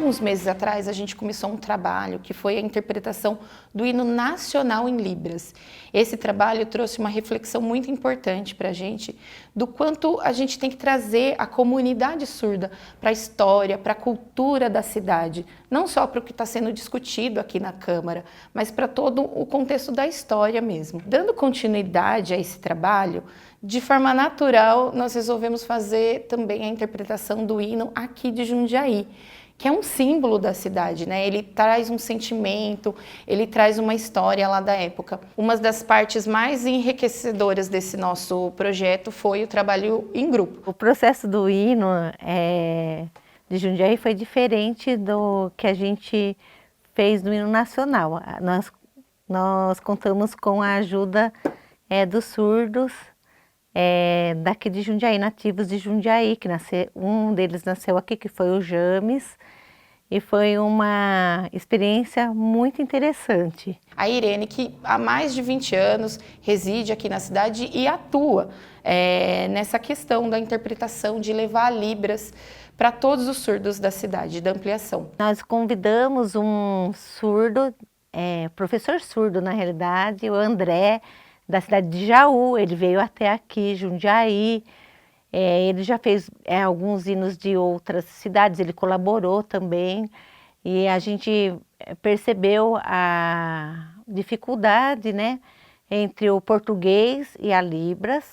uns meses atrás, a gente começou um trabalho que foi a interpretação do hino nacional em Libras. Esse trabalho trouxe uma reflexão muito importante para a gente do quanto a gente tem que trazer a comunidade surda para a história, para a cultura da cidade, não só para o que está sendo discutido aqui na Câmara, mas para todo o contexto da história mesmo. Dando continuidade a esse trabalho, de forma natural, nós resolvemos fazer também a interpretação do hino aqui de Jundiaí, que é um símbolo da cidade, né? Ele traz um sentimento, ele traz uma história lá da época. Uma das partes mais enriquecedoras desse nosso projeto foi o trabalho em grupo. O processo do hino de Jundiaí foi diferente do que a gente fez no hino nacional. Nós contamos com a ajuda dos surdos daqui de Jundiaí, nativos de Jundiaí, que um deles nasceu aqui, que foi o James, e foi uma experiência muito interessante. A Irene, que há mais de 20 anos reside aqui na cidade e atua nessa questão da interpretação, de levar Libras para todos os surdos da cidade, da ampliação. Nós convidamos um surdo, professor surdo na realidade, o André, da cidade de Jaú. Ele veio até aqui, Jundiaí. Ele já fez alguns hinos de outras cidades, ele colaborou também. E a gente percebeu a dificuldade, né, entre o português e a Libras,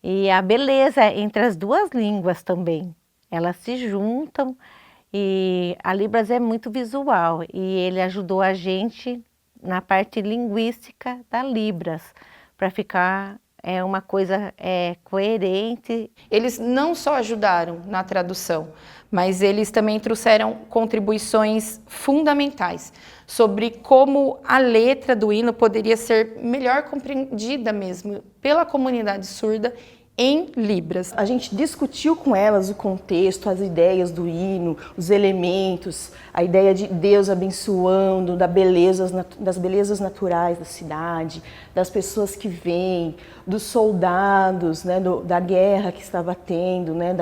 e a beleza entre as duas línguas também. Elas se juntam e a Libras é muito visual, e ele ajudou a gente na parte linguística da Libras, para ficar uma coisa coerente. Eles não só ajudaram na tradução, mas eles também trouxeram contribuições fundamentais sobre como a letra do hino poderia ser melhor compreendida mesmo pela comunidade surda em Libras. A gente discutiu com elas o contexto, as ideias do hino, os elementos, a ideia de Deus abençoando, das belezas naturais da cidade, das pessoas que vêm, dos soldados, né, da guerra que estava tendo, né,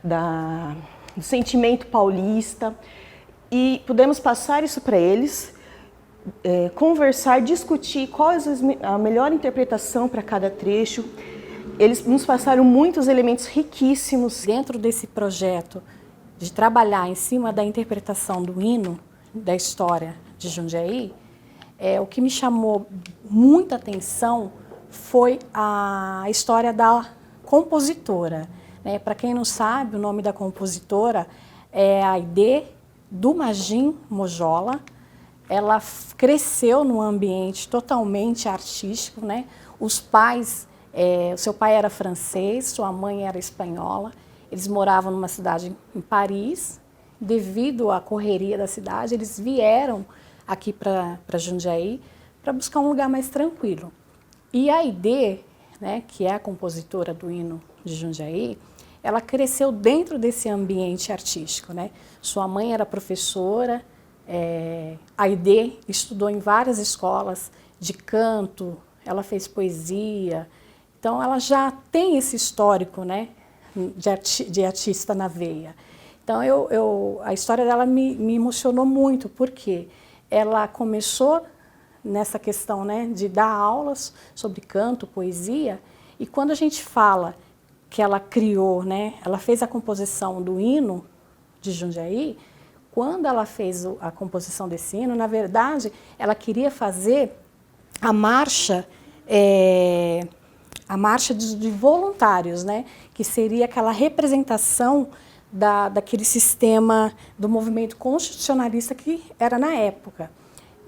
do sentimento paulista. E pudemos passar isso para eles, conversar, discutir qual é a melhor interpretação para cada trecho. Eles nos passaram muitos elementos riquíssimos. Dentro desse projeto de trabalhar em cima da interpretação do hino, da história de Jundiaí, o que me chamou muita atenção foi a história da compositora. Para quem não sabe, o nome da compositora é Aidê do Magim Mojola. Ela cresceu num ambiente totalmente artístico, né? Os pais... o seu pai era francês, sua mãe era espanhola. Eles moravam numa cidade em Paris. Devido à correria da cidade, eles vieram aqui para Jundiaí para buscar um lugar mais tranquilo. E a Aidê, né, que é a compositora do hino de Jundiaí, ela cresceu dentro desse ambiente artístico, né? Sua mãe era professora, a Aidê estudou em várias escolas de canto, ela fez poesia. Então, ela já tem esse histórico, né, de artista na veia. Então, a história dela me emocionou muito, porque ela começou nessa questão, né, de dar aulas sobre canto, poesia, e quando a gente fala que ela criou, né, ela fez a composição do hino de Jundiaí, quando ela fez a composição desse hino, na verdade, ela queria fazer a marcha de voluntários, né? Que seria aquela representação daquele sistema do movimento constitucionalista que era na época.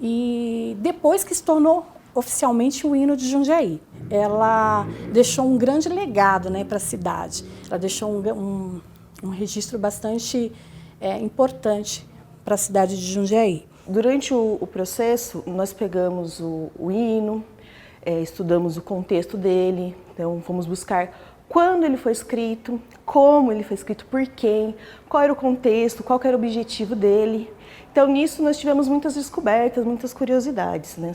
E depois que se tornou oficialmente o hino de Jundiaí, ela deixou um grande legado, né, para a cidade. Ela deixou um registro bastante importante para a cidade de Jundiaí. Durante o processo, nós pegamos o hino, estudamos o contexto dele, então fomos buscar quando ele foi escrito, como ele foi escrito, por quem, qual era o contexto, qual era o objetivo dele. Então nisso nós tivemos muitas descobertas, muitas curiosidades, né?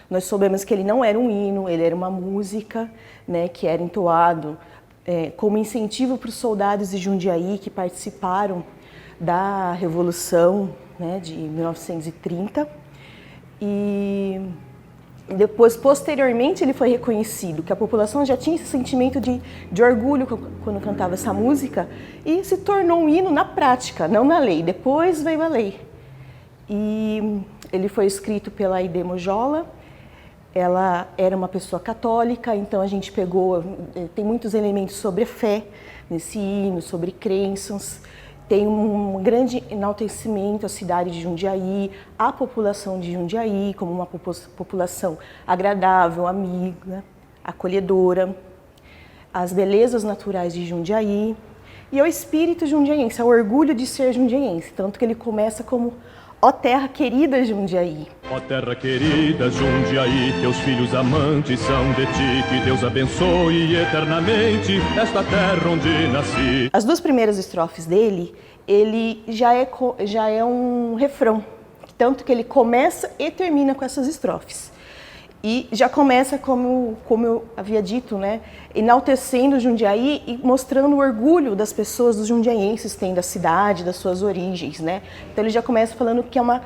Nós soubemos que ele não era um hino, ele era uma música, né, que era entoado como incentivo para os soldados de Jundiaí que participaram da Revolução, né, de 1930, e depois, posteriormente, ele foi reconhecido, que a população já tinha esse sentimento de orgulho quando cantava essa música, e se tornou um hino na prática, não na lei. Depois veio a lei. E ele foi escrito pela Aide Mojola. Ela era uma pessoa católica, então a gente pegou, tem muitos elementos sobre fé nesse hino, sobre crenças. Tem um grande enaltecimento à cidade de Jundiaí, à população de Jundiaí, como uma população agradável, amiga, acolhedora, as belezas naturais de Jundiaí e ao espírito jundiaense, ao orgulho de ser jundiaense, tanto que ele começa como ó terra querida Jundiaí. Ó terra querida Jundiaí, teus filhos amantes são de ti, que Deus abençoe eternamente esta terra onde nasci. As duas primeiras estrofes dele, ele já é um refrão, tanto que ele começa e termina com essas estrofes. E já começa, como eu havia dito, né, enaltecendo Jundiaí e mostrando o orgulho das pessoas, dos jundiaenses, têm da cidade, das suas origens, né? Então ele já começa falando que é uma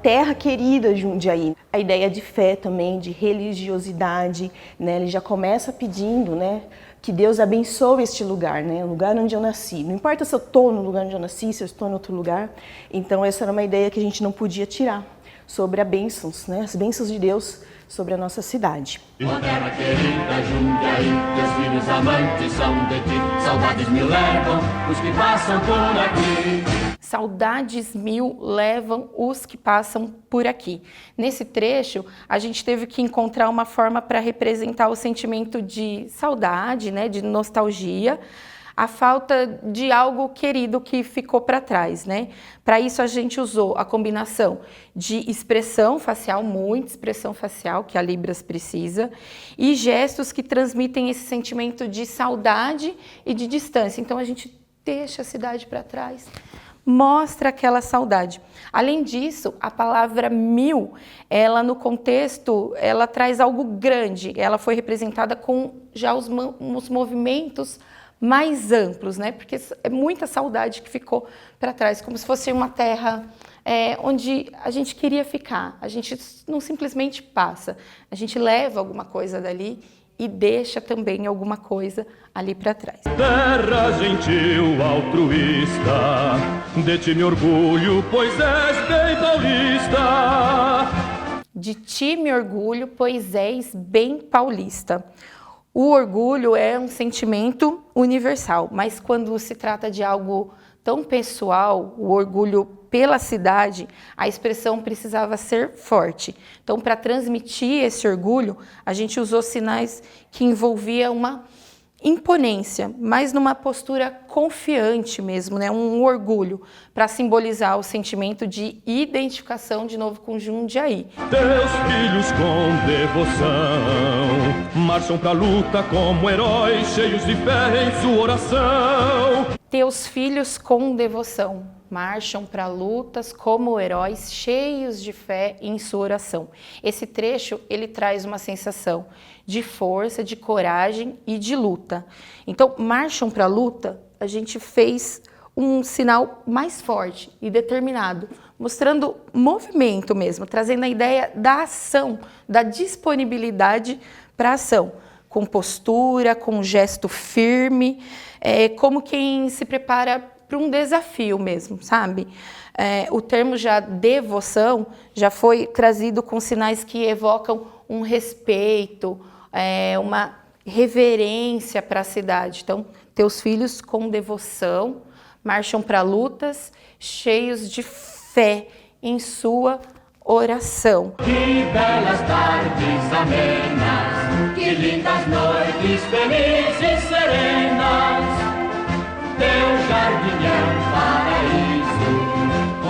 terra querida Jundiaí. A ideia de fé também, de religiosidade, né? Ele já começa pedindo, né, que Deus abençoe este lugar, né, o lugar onde eu nasci. Não importa se eu estou no lugar onde eu nasci, se eu estou em outro lugar. Então essa era uma ideia que a gente não podia tirar sobre as bênçãos, né, as bênçãos de Deus sobre a nossa cidade. Ó terra querida Jundiaí, teus filhos amantes são de ti, saudades me levam os que passam por aqui. Saudades mil levam os que passam por aqui. Nesse trecho, a gente teve que encontrar uma forma para representar o sentimento de saudade, né, de nostalgia, a falta de algo querido que ficou para trás, né? Para isso a gente usou a combinação de expressão facial, muita expressão facial que a Libras precisa, e gestos que transmitem esse sentimento de saudade e de distância. Então a gente deixa a cidade para trás, mostra aquela saudade. Além disso, a palavra mil, ela no contexto, ela traz algo grande. Ela foi representada com já os movimentos mais amplos, né? Porque é muita saudade que ficou para trás, como se fosse uma terra onde a gente queria ficar. A gente não simplesmente passa, a gente leva alguma coisa dali e deixa também alguma coisa ali para trás. Terra gentil, altruísta, de ti me orgulho, pois és bem paulista. De ti me orgulho, pois és bem paulista. O orgulho é um sentimento universal, mas quando se trata de algo tão pessoal, o orgulho pela cidade, a expressão precisava ser forte. Então, para transmitir esse orgulho, a gente usou sinais que envolviam uma imponência, mas numa postura confiante mesmo, né? Um orgulho, para simbolizar o sentimento de identificação de novo com Jundiaí. Teus filhos com devoção marcham pra luta como heróis cheios de fé em sua oração. Teus filhos com devoção marcham para lutas como heróis cheios de fé em sua oração. Esse trecho, ele traz uma sensação de força, de coragem e de luta. Então, marcham para a luta, a gente fez um sinal mais forte e determinado, mostrando movimento mesmo, trazendo a ideia da ação, da disponibilidade para a ação, com postura, com gesto firme, como quem se prepara para um desafio mesmo, sabe? O termo já devoção já foi trazido com sinais que evocam um respeito, uma reverência para a cidade. Então, teus filhos com devoção marcham para lutas cheios de fé em sua oração. Que belas tardes amenas, que lindas noites felizes e serenas. Teu jardim é um paraíso,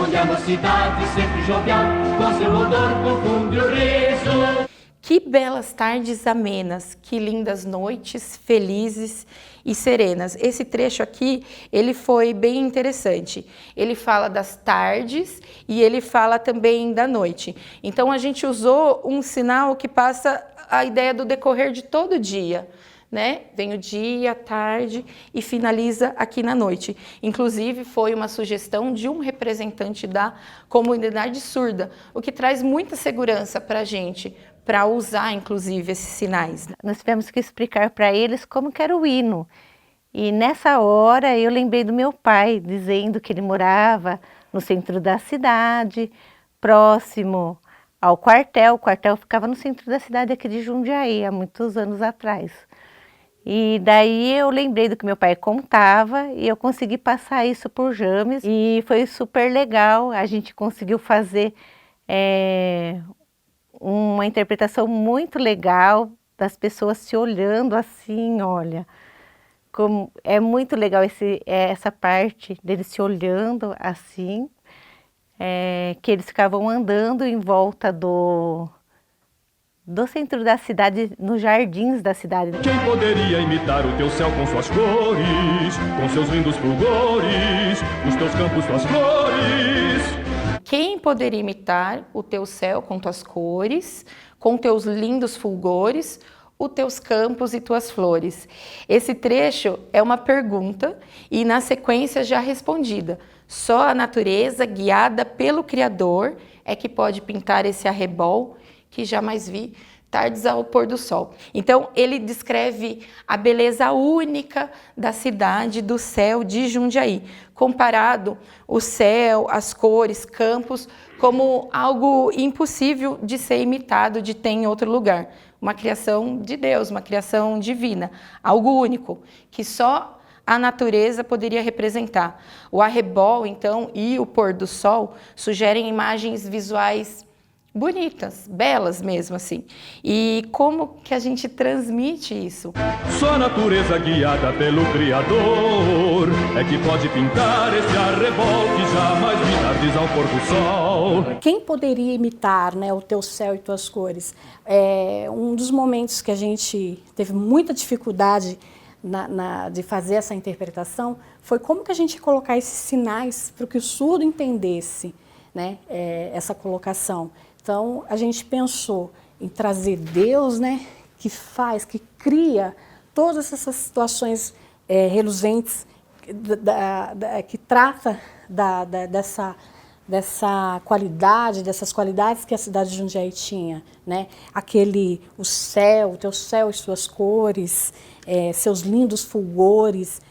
onde a mocidade sempre jovial, com seu odor confunde o riso. Que belas tardes amenas, que lindas noites felizes e serenas. Esse trecho aqui, ele foi bem interessante. Ele fala das tardes e ele fala também da noite. Então a gente usou um sinal que passa a ideia do decorrer de todo dia, né? Vem o dia, a tarde e finaliza aqui na noite. Inclusive, foi uma sugestão de um representante da comunidade surda, o que traz muita segurança para a gente, para usar, inclusive, esses sinais. Nós tivemos que explicar para eles como que era o hino. E nessa hora eu lembrei do meu pai, dizendo que ele morava no centro da cidade, próximo ao quartel. O quartel ficava no centro da cidade aqui de Jundiaí, há muitos anos atrás. E daí eu lembrei do que meu pai contava e eu consegui passar isso por James. E foi super legal, a gente conseguiu fazer uma interpretação muito legal das pessoas se olhando assim, olha. Como é muito legal essa parte deles se olhando assim, que eles ficavam andando em volta do centro da cidade, nos jardins da cidade. Quem poderia imitar o teu céu com suas cores, com seus lindos fulgores, os teus campos, suas flores? Quem poderia imitar o teu céu com tuas cores, com teus lindos fulgores, os teus campos e tuas flores? Esse trecho é uma pergunta e na sequência já respondida. Só a natureza, guiada pelo Criador, é que pode pintar esse arrebol que jamais vi, tardes ao pôr do sol. Então, ele descreve a beleza única da cidade, do céu de Jundiaí, comparado o céu, as cores, campos, como algo impossível de ser imitado, de ter em outro lugar. Uma criação de Deus, uma criação divina, algo único, que só a natureza poderia representar. O arrebol, então, e o pôr do sol sugerem imagens visuais bonitas, belas mesmo assim. E como que a gente transmite isso? Só a natureza guiada pelo Criador é que pode pintar esse arrebol que jamais vi tardes ao pôr do sol. Quem poderia imitar, né, o teu céu e tuas cores? Um dos momentos que a gente teve muita dificuldade de fazer essa interpretação foi como que a gente ia colocar esses sinais para que o surdo entendesse, né, essa colocação. Então, a gente pensou em trazer Deus, né, que cria todas essas situações reluzentes, que trata dessa qualidade, dessas qualidades que a cidade de Jundiaí tinha, né? O céu, teu céu e suas cores, seus lindos fulgores.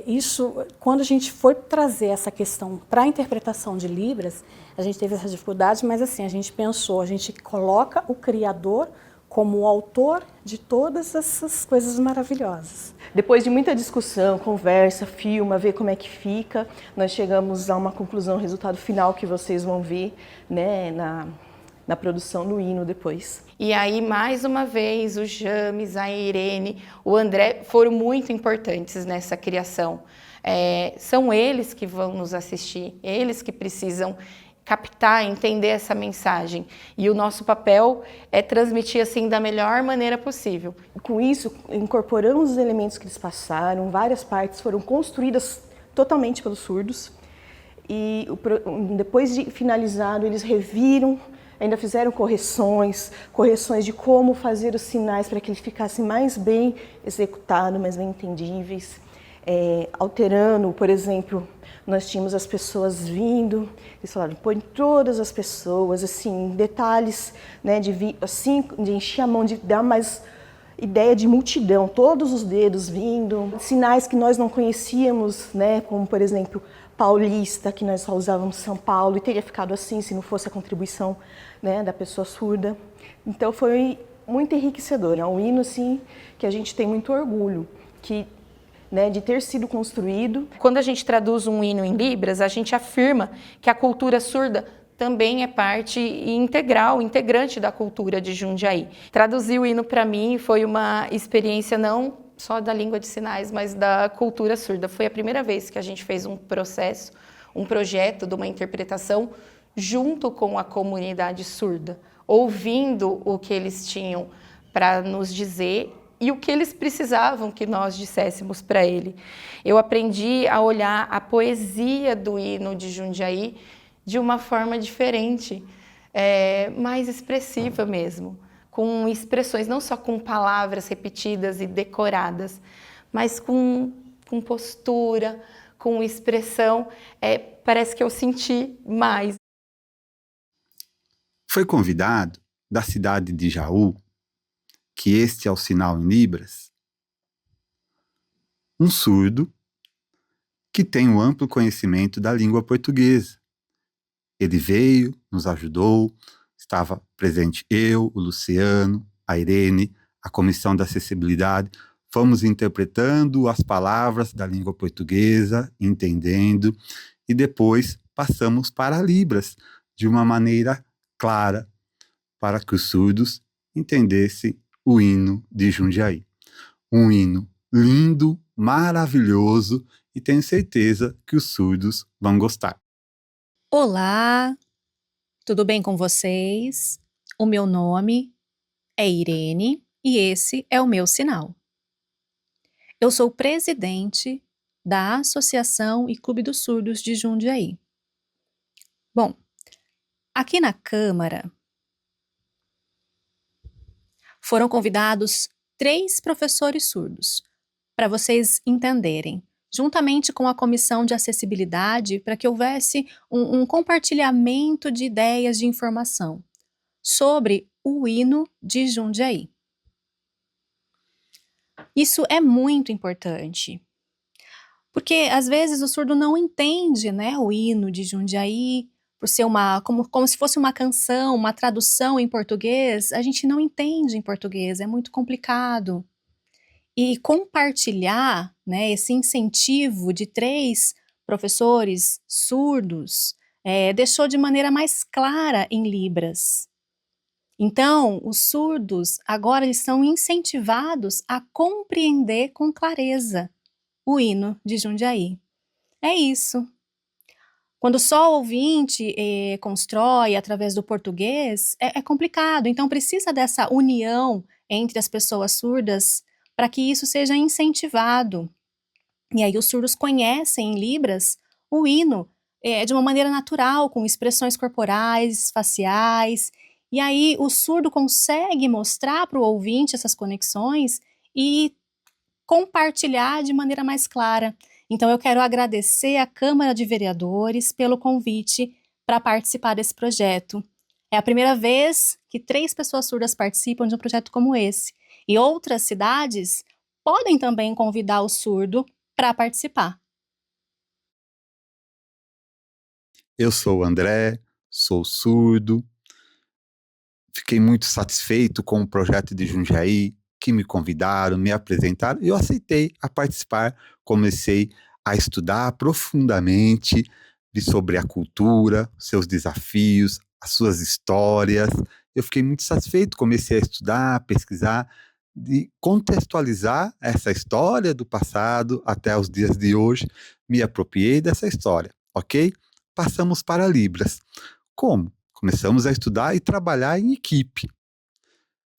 Isso, quando a gente foi trazer essa questão para a interpretação de Libras, a gente teve essa dificuldade, mas assim, a gente pensou, a gente coloca o Criador como o autor de todas essas coisas maravilhosas. Depois de muita discussão, conversa, filma, ver como é que fica, nós chegamos a uma conclusão, resultado final que vocês vão ver, né, na produção do hino depois. E aí, mais uma vez, o James, a Irene, o André foram muito importantes nessa criação. São eles que vão nos assistir, eles que precisam captar, entender essa mensagem. E o nosso papel é transmitir assim da melhor maneira possível. Com isso, incorporamos os elementos que eles passaram, várias partes foram construídas totalmente pelos surdos. E depois de finalizado, eles reviram, ainda fizeram correções de como fazer os sinais para que eles ficassem mais bem executados, mais bem entendíveis. Alterando, por exemplo, nós tínhamos as pessoas vindo, eles falaram, põe todas as pessoas, assim, detalhes, né, de encher a mão, de dar mais ideia de multidão, todos os dedos vindo, sinais que nós não conhecíamos, né, como, por exemplo, paulista, que nós só usávamos São Paulo, e teria ficado assim se não fosse a contribuição, né, da pessoa surda. Então foi muito enriquecedor, é um hino assim, que a gente tem muito orgulho, de ter sido construído. Quando a gente traduz um hino em Libras, a gente afirma que a cultura surda também é parte integral, integrante da cultura de Jundiaí. Traduzir o hino para mim foi uma experiência não só da língua de sinais, mas da cultura surda. Foi a primeira vez que a gente fez um projeto de uma interpretação junto com a comunidade surda, ouvindo o que eles tinham para nos dizer e o que eles precisavam que nós disséssemos para ele. Eu aprendi a olhar a poesia do hino de Jundiaí de uma forma diferente, mais expressiva mesmo, com expressões, não só com palavras repetidas e decoradas, mas com postura, com expressão. Parece que eu senti mais. Foi convidado da cidade de Jaú, que este é o sinal em Libras, um surdo que tem um amplo conhecimento da língua portuguesa. Ele veio, nos ajudou, estava presente eu, o Luciano, a Irene, a Comissão da Acessibilidade, fomos interpretando as palavras da língua portuguesa, entendendo, e depois passamos para Libras, de uma maneira clara, para que os surdos entendessem o hino de Jundiaí. Um hino lindo, maravilhoso, e tenho certeza que os surdos vão gostar. Olá, tudo bem com vocês? O meu nome é Irene e esse é o meu sinal. Eu sou presidente da Associação e Clube dos Surdos de Jundiaí. Bom, aqui na Câmara foram convidados 3 professores surdos, para vocês entenderem, juntamente com a Comissão de Acessibilidade, para que houvesse um compartilhamento de ideias de informação sobre o hino de Jundiaí. Isso é muito importante, porque às vezes o surdo não entende, né, o hino de Jundiaí, por ser como se fosse uma canção, uma tradução em português, a gente não entende em português, é muito complicado. E compartilhar, né, esse incentivo de 3 professores surdos deixou de maneira mais clara em Libras. Então, os surdos agora eles são incentivados a compreender com clareza o hino de Jundiaí. É isso. Quando só o ouvinte constrói através do português, é complicado. Então, precisa dessa união entre as pessoas surdas para que isso seja incentivado. E aí os surdos conhecem em Libras o hino de uma maneira natural, com expressões corporais, faciais, e aí o surdo consegue mostrar para o ouvinte essas conexões e compartilhar de maneira mais clara. Então eu quero agradecer à Câmara de Vereadores pelo convite para participar desse projeto. É a primeira vez que 3 pessoas surdas participam de um projeto como esse. E outras cidades podem também convidar o surdo para participar. Eu sou o André, sou surdo, fiquei muito satisfeito com o projeto de Jundiaí, que me convidaram, me apresentaram, e eu aceitei a participar. Comecei a estudar profundamente sobre a cultura, seus desafios, as suas histórias. Eu fiquei muito satisfeito, comecei a estudar, a pesquisar, de contextualizar essa história do passado até os dias de hoje, me apropriei dessa história, ok? Passamos para Libras. Como? Começamos a estudar e trabalhar em equipe.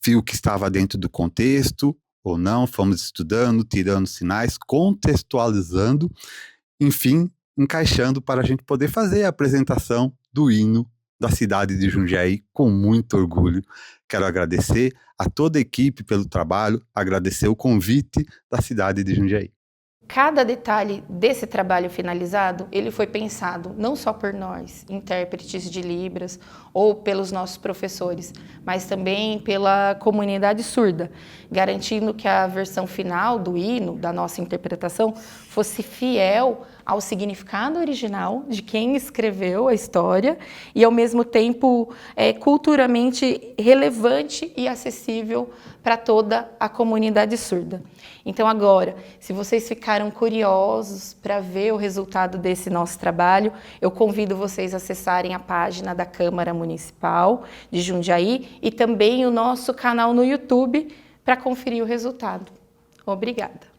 Viu que estava dentro do contexto ou não, fomos estudando, tirando sinais, contextualizando, enfim, encaixando para a gente poder fazer a apresentação do hino da cidade de Jundiaí com muito orgulho. Quero agradecer a toda a equipe pelo trabalho, agradecer o convite da cidade de Jundiaí. Cada detalhe desse trabalho finalizado, ele foi pensado não só por nós, intérpretes de Libras, ou pelos nossos professores, mas também pela comunidade surda, garantindo que a versão final do hino, da nossa interpretação, fosse fiel ao significado original de quem escreveu a história e, ao mesmo tempo, culturalmente relevante e acessível para toda a comunidade surda. Então, agora, se vocês ficaram curiosos para ver o resultado desse nosso trabalho, eu convido vocês a acessarem a página da Câmara Municipal de Jundiaí e também o nosso canal no YouTube para conferir o resultado. Obrigada.